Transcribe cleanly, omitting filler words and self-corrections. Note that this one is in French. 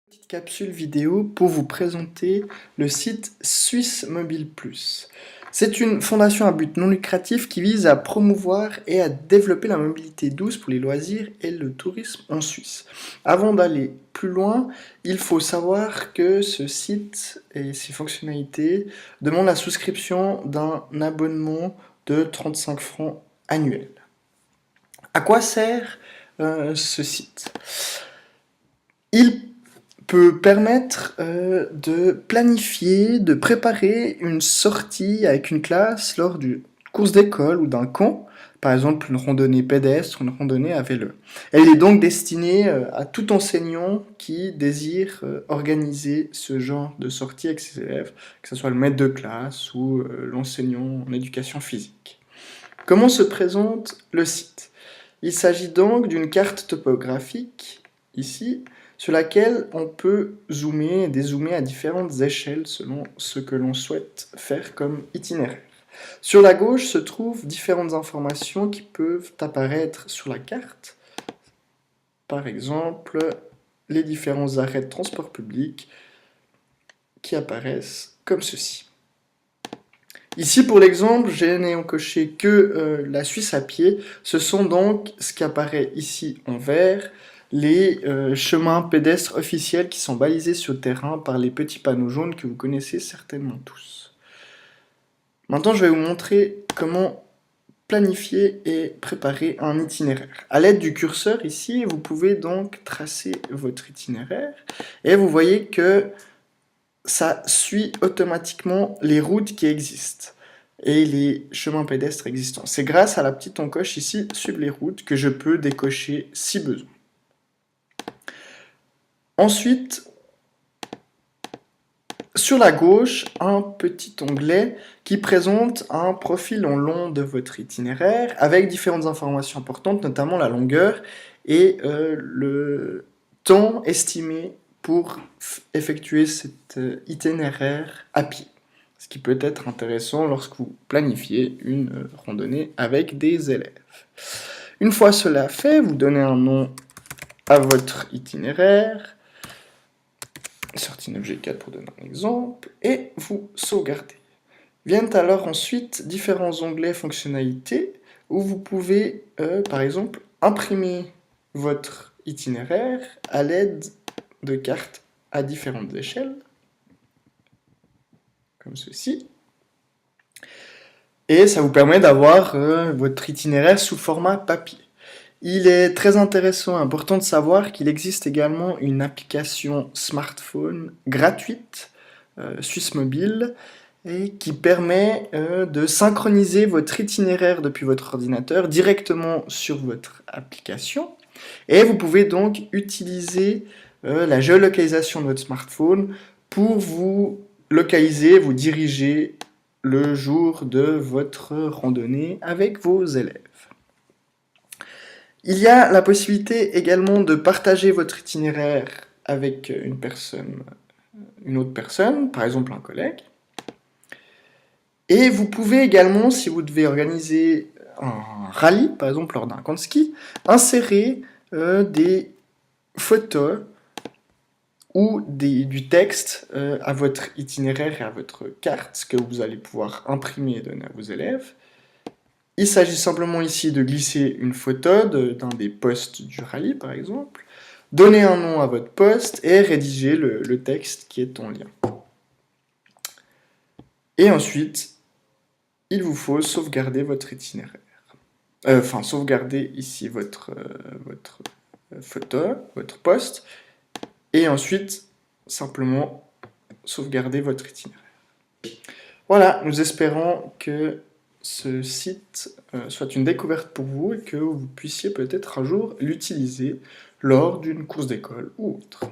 Petite capsule vidéo pour vous présenter le site Suisse Mobile Plus. C'est une fondation à but non lucratif qui vise à promouvoir et à développer la mobilité douce pour les loisirs et le tourisme en Suisse. Avant d'aller plus loin, il faut savoir que ce site et ses fonctionnalités demandent la souscription d'un abonnement de 35 francs annuels. À quoi sert ce site? Il peut permettre de planifier, de préparer une sortie avec une classe lors d'une course d'école ou d'un camp, par exemple une randonnée pédestre, une randonnée à vélo. Elle est donc destinée à tout enseignant qui désire organiser ce genre de sortie avec ses élèves, que ce soit le maître de classe ou l'enseignant en éducation physique. Comment se présente le site? Il s'agit donc d'une carte topographique, ici, sur laquelle on peut zoomer et dézoomer à différentes échelles selon ce que l'on souhaite faire comme itinéraire. Sur la gauche se trouvent différentes informations qui peuvent apparaître sur la carte. Par exemple, les différents arrêts de transport public qui apparaissent comme ceci. Ici, pour l'exemple, je n'ai encoché que la Suisse à pied. Ce sont donc ce qui apparaît ici en vert, les chemins pédestres officiels qui sont balisés sur le terrain par les petits panneaux jaunes que vous connaissez certainement tous. Maintenant, je vais vous montrer comment planifier et préparer un itinéraire. À l'aide du curseur ici, vous pouvez donc tracer votre itinéraire et vous voyez que ça suit automatiquement les routes qui existent et les chemins pédestres existants. C'est grâce à la petite encoche ici, suivre les routes, que je peux décocher si besoin. Ensuite, sur la gauche, un petit onglet qui présente un profil en long de votre itinéraire avec différentes informations importantes, notamment la longueur et le temps estimé pour effectuer cet itinéraire à pied. Ce qui peut être intéressant lorsque vous planifiez une randonnée avec des élèves. Une fois cela fait, vous donnez un nom à votre itinéraire, sortie objet 4 pour donner un exemple, et vous sauvegardez. Viennent alors ensuite différents onglets fonctionnalités où vous pouvez, par exemple, imprimer votre itinéraire à l'aide de cartes à différentes échelles, comme ceci. Et ça vous permet d'avoir votre itinéraire sous format papier. Il est très intéressant et important de savoir qu'il existe également une application smartphone gratuite, Suisse Mobile, et qui permet de synchroniser votre itinéraire depuis votre ordinateur directement sur votre application. Et vous pouvez donc utiliser la géolocalisation de votre smartphone pour vous localiser, vous diriger le jour de votre randonnée avec vos élèves. Il y a la possibilité également de partager votre itinéraire avec une autre personne, par exemple un collègue. Et vous pouvez également, si vous devez organiser un rallye, par exemple lors d'un camp de ski, insérer des photos ou du texte à votre itinéraire et à votre carte, que vous allez pouvoir imprimer et donner à vos élèves. Il s'agit simplement ici de glisser une photo d'un des posts du rallye, par exemple, donner un nom à votre post et rédiger le texte qui est en lien. Et ensuite, il vous faut sauvegarder votre itinéraire. Enfin, sauvegarder ici votre photo, votre post, et ensuite, simplement, sauvegarder votre itinéraire. Voilà, nous espérons que ce site soit une découverte pour vous et que vous puissiez peut-être un jour l'utiliser lors d'une course d'école ou autre.